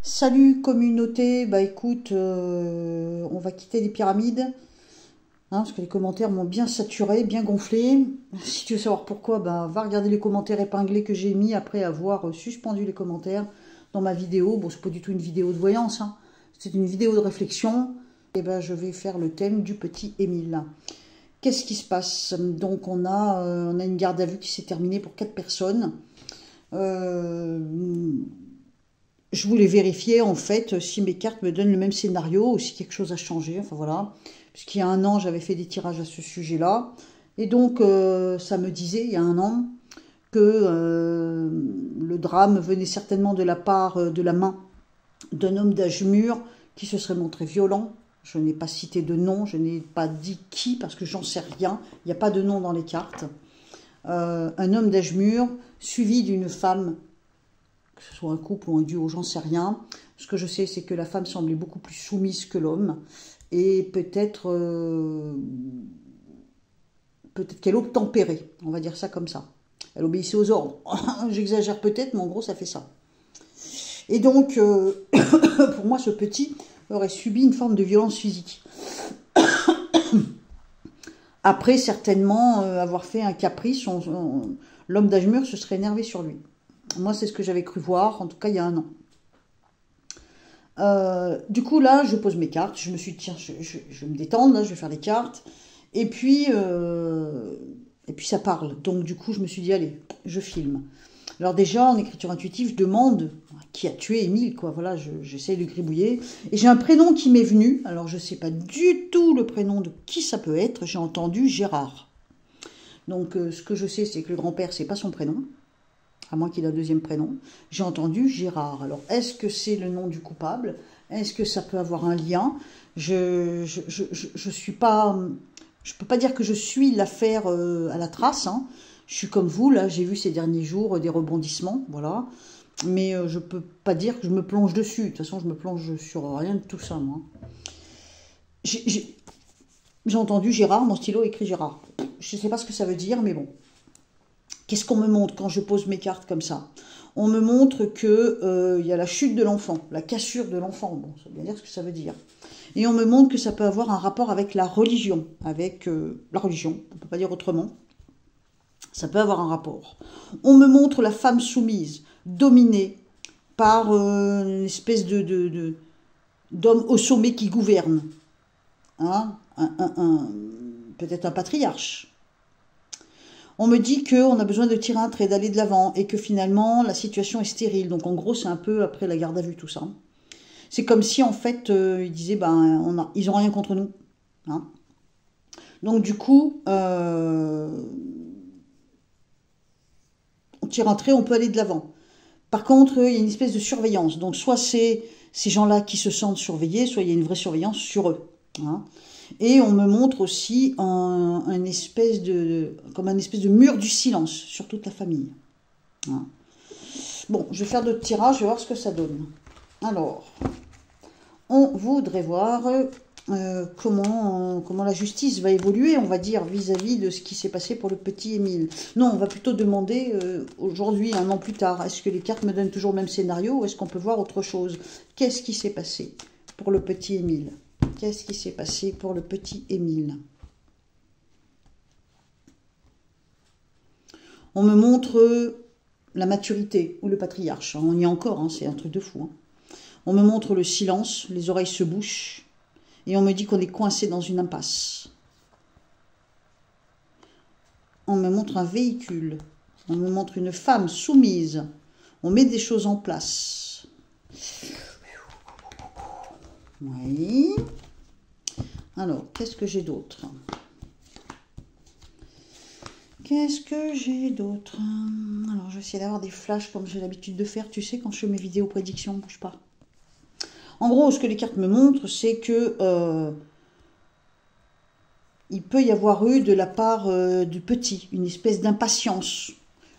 Salut communauté, bah écoute, on va quitter les pyramides, parce que les commentaires m'ont bien saturé, bien gonflé. Si tu veux savoir pourquoi, bah va regarder les commentaires épinglés que j'ai mis après avoir suspendu les commentaires dans ma vidéo. Bon, c'est pas du tout une vidéo de voyance, c'est une vidéo de réflexion. Et ben je vais faire le thème du petit Émile. Qu'est-ce qui se passe? Donc on a une garde à vue qui s'est terminée pour 4 personnes. Je voulais vérifier en fait si mes cartes me donnent le même scénario ou si quelque chose a changé. Enfin voilà, puisqu'il y a un an j'avais fait des tirages à ce sujet-là. Et donc ça me disait il y a un an que le drame venait certainement de la part de la main d'un homme d'âge mûr qui se serait montré violent. Je n'ai pas cité de nom, je n'ai pas dit qui parce que j'en sais rien. Il n'y a pas de nom dans les cartes. Un homme d'âge mûr suivi d'une femme, que ce soit un couple ou un duo, j'en sais rien. Ce que je sais, c'est que la femme semblait beaucoup plus soumise que l'homme. Et peut-être qu'elle obtempérait, on va dire ça comme ça. Elle obéissait aux ordres. J'exagère peut-être, mais en gros, ça fait ça. Et donc, pour moi, ce petit aurait subi une forme de violence physique. Après, certainement, avoir fait un caprice, l'homme d'âge mûr se serait énervé sur lui. Moi, c'est ce que j'avais cru voir, en tout cas, il y a un an. Du coup, là, je pose mes cartes. Je me suis dit, tiens, je vais me détendre, là, je vais faire les cartes. Et puis ça parle. Donc, du coup, je me suis dit, allez, je filme. Alors déjà, en écriture intuitive, je demande qui a tué Émile, quoi. Voilà, j'essaie de gribouiller. Et j'ai un prénom qui m'est venu. Alors, je ne sais pas du tout le prénom de qui ça peut être. J'ai entendu Gérard. Donc, ce que je sais, c'est que le grand-père, c'est pas son prénom. À moins qu'il ait un deuxième prénom. J'ai entendu Gérard. Alors, est-ce que c'est le nom du coupable? Est-ce que ça peut avoir un lien? Je suis pas... Je peux pas dire que je suis l'affaire à la trace, Je suis comme vous, là, j'ai vu ces derniers jours des rebondissements, voilà. Mais je peux pas dire que je me plonge dessus. De toute façon, je me plonge sur rien de tout ça, moi. J'ai entendu Gérard, mon stylo écrit Gérard. Je sais pas ce que ça veut dire, mais bon. Qu'est-ce qu'on me montre quand je pose mes cartes comme ça? On me montre que y a la chute de l'enfant, la cassure de l'enfant. Bon, ça veut bien dire ce que ça veut dire. Et on me montre que ça peut avoir un rapport avec la religion. Avec la religion, on ne peut pas dire autrement. Ça peut avoir un rapport. On me montre la femme soumise, dominée par une espèce d'homme au sommet qui gouverne. Peut-être un patriarche. On me dit qu'on a besoin de tirer un trait, d'aller de l'avant, et que finalement, la situation est stérile. Donc en gros, c'est un peu après la garde à vue, tout ça. C'est comme si, en fait, ils disaient, ils n'ont rien contre nous. Donc du coup, on tire un trait, on peut aller de l'avant. Par contre, il y a une espèce de surveillance. Donc soit c'est ces gens-là qui se sentent surveillés, soit il y a une vraie surveillance sur eux. Et on me montre aussi un espèce de mur du silence sur toute la famille. Bon, je vais faire d'autres tirages, je vais voir ce que ça donne. Alors, on voudrait voir comment la justice va évoluer, on va dire, vis-à-vis de ce qui s'est passé pour le petit Émile. Non, on va plutôt demander, aujourd'hui, un an plus tard, est-ce que les cartes me donnent toujours le même scénario ou est-ce qu'on peut voir autre chose? Qu'est-ce qui s'est passé pour le petit Émile? Qu'est-ce qui s'est passé pour le petit Émile? On me montre la maturité ou le patriarche. On y est encore, c'est un truc de fou. On me montre le silence, les oreilles se bouchent, et on me dit qu'on est coincé dans une impasse. On me montre un véhicule. On me montre une femme soumise. On met des choses en place. Oui. Alors, qu'est-ce que j'ai d'autre? Qu'est-ce que j'ai d'autre? Alors, je vais essayer d'avoir des flashs comme j'ai l'habitude de faire, tu sais, quand je fais mes vidéos prédictions, bouge pas. En gros, ce que les cartes me montrent, c'est que il peut y avoir eu de la part du petit une espèce d'impatience.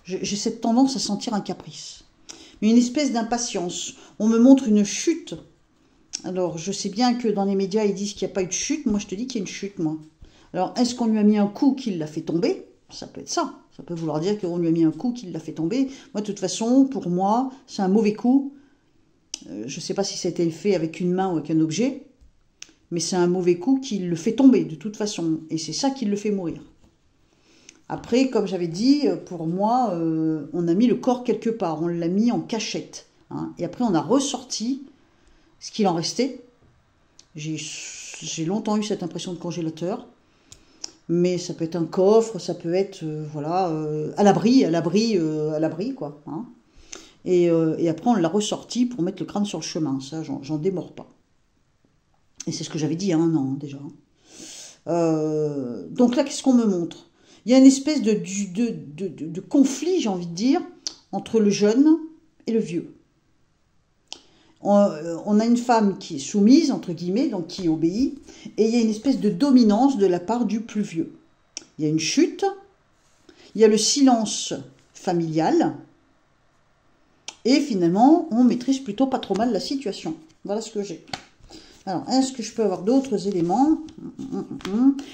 J'ai cette tendance à sentir un caprice. Mais une espèce d'impatience. On me montre une chute. Alors, je sais bien que dans les médias, ils disent qu'il n'y a pas eu de chute. Moi, je te dis qu'il y a une chute, moi. Alors, est-ce qu'on lui a mis un coup qui l'a fait tomber? Ça peut être ça. Ça peut vouloir dire qu'on lui a mis un coup qui l'a fait tomber. Moi, de toute façon, pour moi, c'est un mauvais coup. Je ne sais pas si ça a été fait avec une main ou avec un objet, mais c'est un mauvais coup qui le fait tomber de toute façon. Et c'est ça qui le fait mourir. Après, comme j'avais dit, pour moi, on a mis le corps quelque part. On l'a mis en cachette. Hein, et après, on a ressorti ce qu'il en restait. J'ai longtemps eu cette impression de congélateur. Mais ça peut être un coffre, ça peut être, voilà, à l'abri, quoi. Hein. Et après, on l'a ressorti pour mettre le crâne sur le chemin. Ça, j'en démords pas. Et c'est ce que j'avais dit il y a un an, déjà. Donc là, qu'est-ce qu'on me montre? Il y a une espèce de conflit, j'ai envie de dire, entre le jeune et le vieux. On a une femme qui est soumise, entre guillemets, donc qui obéit, et il y a une espèce de dominance de la part du plus vieux. Il y a une chute, il y a le silence familial, et finalement, on maîtrise plutôt pas trop mal la situation. Voilà ce que j'ai. Alors, est-ce que je peux avoir d'autres éléments?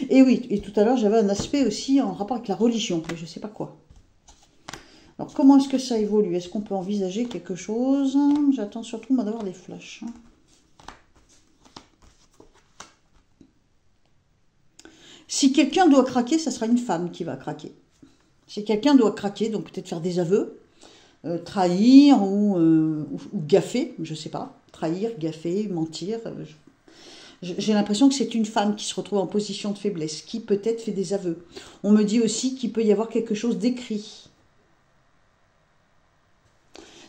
Et oui, et tout à l'heure, j'avais un aspect aussi en rapport avec la religion, mais je ne sais pas quoi. Alors, comment est-ce que ça évolue? Est-ce qu'on peut envisager quelque chose? J'attends surtout, moi, d'avoir des flashs. Si quelqu'un doit craquer, ça sera une femme qui va craquer. Si quelqu'un doit craquer, donc peut-être faire des aveux, trahir ou gaffer, je ne sais pas. Trahir, gaffer, mentir. J'ai l'impression que c'est une femme qui se retrouve en position de faiblesse, qui peut-être fait des aveux. On me dit aussi qu'il peut y avoir quelque chose d'écrit.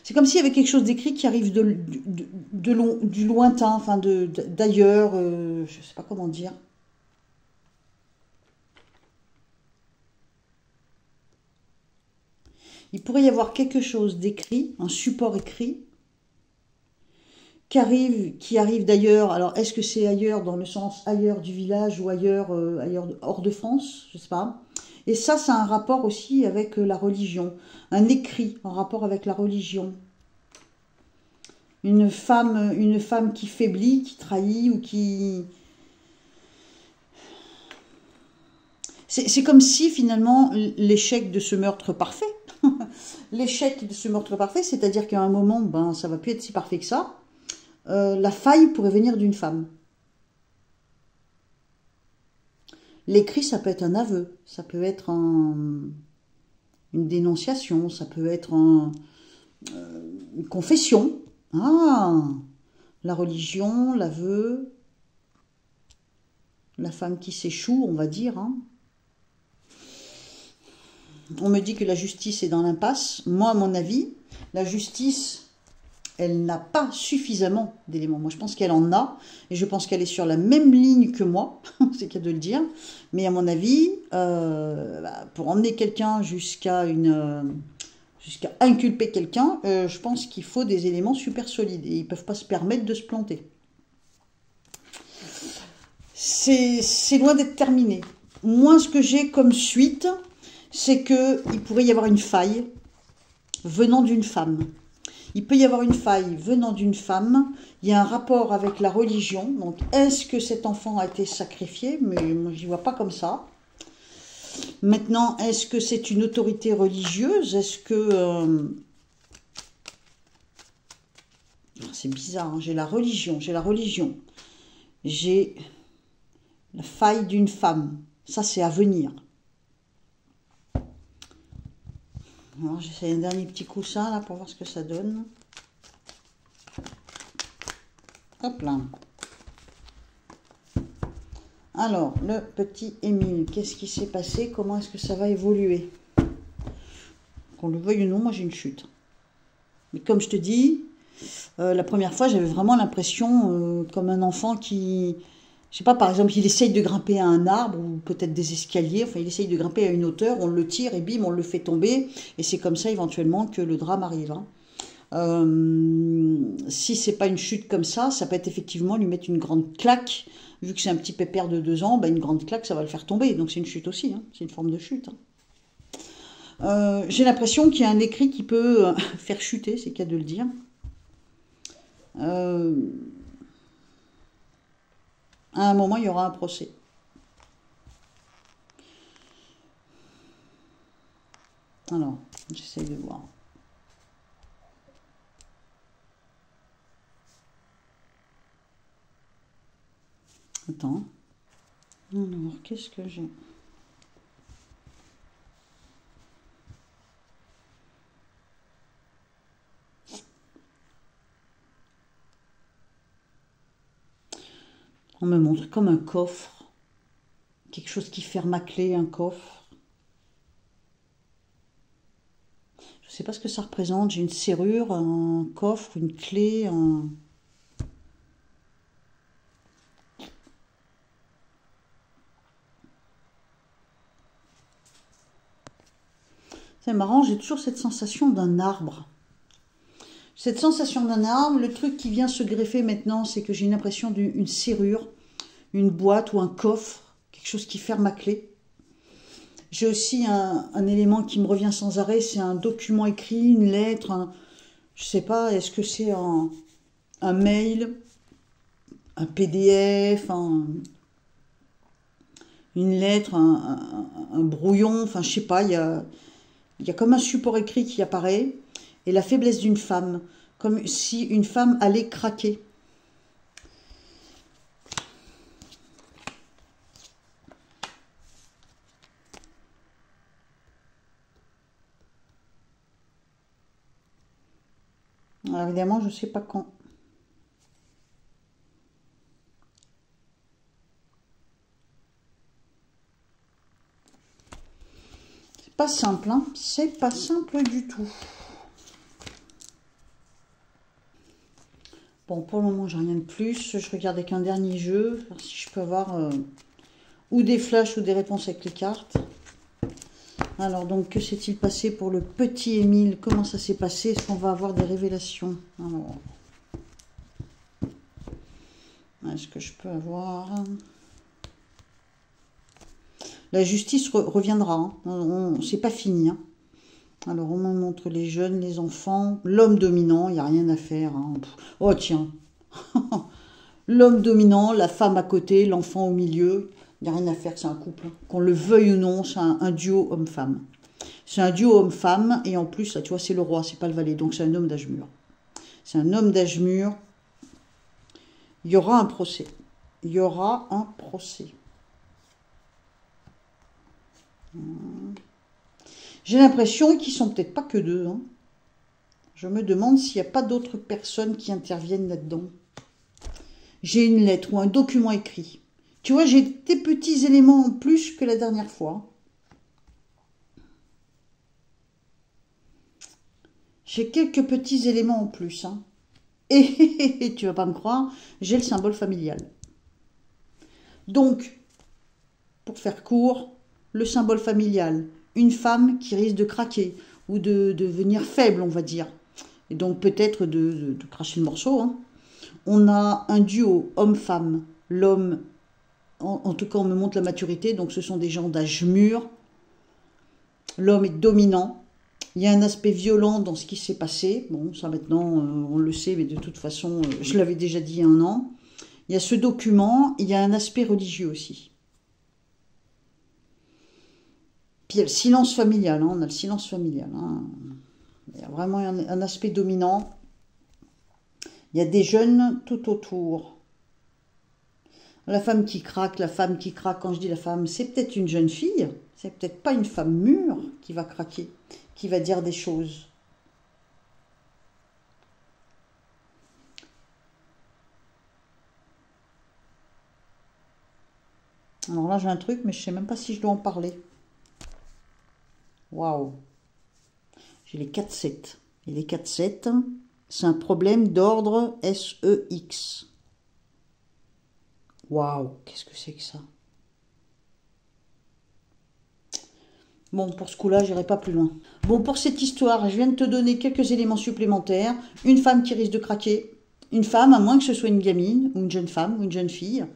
C'est comme s'il y avait quelque chose d'écrit qui arrive du lointain, enfin d'ailleurs, je ne sais pas comment dire. Il pourrait y avoir quelque chose d'écrit, un support écrit, qui arrive d'ailleurs. Alors, est-ce que c'est ailleurs dans le sens ailleurs du village ou ailleurs, hors de France? Je ne sais pas. Et ça a un rapport aussi avec la religion. Un écrit en rapport avec la religion. Une femme qui faiblit, qui trahit ou qui... C'est comme si finalement l'échec de ce meurtre parfait, l'échec de ce meurtre parfait, c'est-à-dire qu'à un moment, ben, ça va plus être si parfait que ça, la faille pourrait venir d'une femme. L'écrit, ça peut être un aveu, ça peut être une dénonciation, ça peut être une confession. Ah, la religion, l'aveu, la femme qui s'échoue, on va dire. Hein. On me dit que la justice est dans l'impasse. Moi, à mon avis, la justice, elle n'a pas suffisamment d'éléments. Moi, je pense qu'elle en a, et je pense qu'elle est sur la même ligne que moi, c'est qu'à de le dire. Mais à mon avis, pour emmener quelqu'un jusqu'à inculper quelqu'un, je pense qu'il faut des éléments super solides, et ils ne peuvent pas se permettre de se planter. C'est loin d'être terminé. Moi, ce que j'ai comme suite, c'est qu'il pourrait y avoir une faille venant d'une femme. Il peut y avoir une faille venant d'une femme. Il y a un rapport avec la religion. Donc, est-ce que cet enfant a été sacrifié? Mais moi, je n'y vois pas comme ça. Maintenant, est-ce que c'est une autorité religieuse? Est-ce que... c'est bizarre, hein, j'ai la religion. J'ai la faille d'une femme. Ça, c'est à venir. Alors, j'essaie un dernier petit coussin là pour voir ce que ça donne. Hop là. Alors, le petit Émile, qu'est-ce qui s'est passé? Comment est-ce que ça va évoluer? Qu'on le veuille ou non, moi j'ai une chute. Mais comme je te dis, la première fois, j'avais vraiment l'impression comme un enfant qui... Je sais pas, par exemple, il essaye de grimper à un arbre ou peut-être des escaliers. Enfin, il essaye de grimper à une hauteur, on le tire et bim, on le fait tomber. Et c'est comme ça, éventuellement, que le drame arrive. Hein. Si c'est pas une chute comme ça peut être effectivement lui mettre une grande claque. Vu que c'est un petit pépère de 2 ans, une grande claque, ça va le faire tomber. Donc c'est une chute aussi. Hein. C'est une forme de chute. Hein. J'ai l'impression qu'il y a un écrit qui peut faire chuter, c'est le cas de le dire. À un moment, il y aura un procès. Alors, j'essaye de voir. Attends. Alors, qu'est-ce que j'ai? On me montre comme un coffre. Quelque chose qui ferme à clé, un coffre. Je ne sais pas ce que ça représente. J'ai une serrure, un coffre, une clé, un... C'est marrant, j'ai toujours cette sensation d'un arbre. Cette sensation d'un arbre, le truc qui vient se greffer maintenant, c'est que j'ai une impression d'une serrure, une boîte ou un coffre, quelque chose qui ferme à clé. J'ai aussi un élément qui me revient sans arrêt, c'est un document écrit, une lettre, je ne sais pas, est-ce que c'est un mail, un PDF, une lettre, un brouillon, enfin je sais pas, il y a comme un support écrit qui apparaît, et la faiblesse d'une femme, comme si une femme allait craquer. Alors évidemment, je ne sais pas quand. C'est pas simple, hein, c'est pas simple du tout. Bon, pour le moment, j'ai rien de plus. Je regarde avec un dernier jeu, voir si je peux avoir ou des flashs ou des réponses avec les cartes. Alors, donc, que s'est-il passé pour le petit Émile? Comment ça s'est passé? Est-ce qu'on va avoir des révélations? Alors, est-ce que je peux avoir... La justice reviendra. Hein. C'est pas fini. Hein. Alors, on me montre les jeunes, les enfants, l'homme dominant, il n'y a rien à faire. Hein. Oh, tiens. L'homme dominant, la femme à côté, l'enfant au milieu. Il n'y a rien à faire, c'est un couple. Qu'on le veuille ou non, c'est un duo homme-femme. C'est un duo homme-femme, et en plus, là, tu vois, c'est le roi, c'est pas le valet, donc c'est un homme d'âge mûr. C'est un homme d'âge mûr. Il y aura un procès. Il y aura un procès. J'ai l'impression qu'ils sont peut-être pas que deux. Hein. Je me demande s'il n'y a pas d'autres personnes qui interviennent là-dedans. J'ai une lettre ou un document écrit. Tu vois, j'ai des petits éléments en plus que la dernière fois. J'ai quelques petits éléments en plus. Hein. Et tu vas pas me croire, j'ai le symbole familial. Donc, pour faire court, le symbole familial, une femme qui risque de craquer ou de devenir faible, on va dire. Et donc peut-être de cracher le morceau. Hein. On a un duo homme-femme. L'homme, en tout cas on me montre la maturité, donc ce sont des gens d'âge mûr. L'homme est dominant. Il y a un aspect violent dans ce qui s'est passé. Bon, ça maintenant on le sait, mais de toute façon, je l'avais déjà dit il y a un an. Il y a ce document, il y a un aspect religieux aussi. Puis il y a le silence familial, hein, on a le silence familial. Hein. Il y a vraiment un aspect dominant. Il y a des jeunes tout autour. La femme qui craque, quand je dis la femme, c'est peut-être une jeune fille, c'est peut-être pas une femme mûre qui va craquer, qui va dire des choses. Alors là j'ai un truc, mais je sais même pas si je dois en parler. Waouh. J'ai les 4-7. Et les 4-7, c'est un problème d'ordre SEX. Waouh, qu'est-ce que c'est que ça? Bon, pour ce coup-là, j'irai pas plus loin. Bon, pour cette histoire, je viens de te donner quelques éléments supplémentaires. Une femme qui risque de craquer. Une femme, à moins que ce soit une gamine, ou une jeune femme, ou une jeune fille.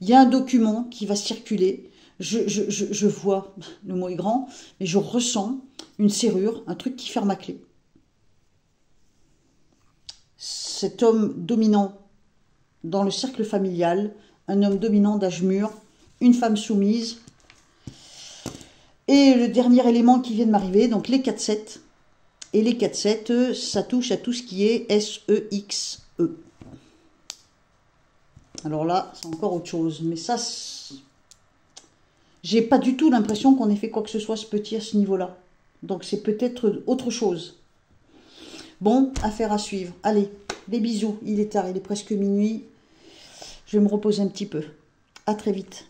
Il y a un document qui va circuler. Je vois, le mot est grand, mais je ressens une serrure, un truc qui ferme à clé. Cet homme dominant dans le cercle familial, un homme dominant d'âge mûr, une femme soumise. Et le dernier élément qui vient de m'arriver, donc les 4-7. Et les 4-7, ça touche à tout ce qui est SEXE. Alors là, c'est encore autre chose. Mais ça, j'ai pas du tout l'impression qu'on ait fait quoi que ce soit ce petit à ce niveau-là. Donc c'est peut-être autre chose. Bon, affaire à suivre. Allez, des bisous. Il est tard, il est presque minuit. Je vais me reposer un petit peu. À très vite.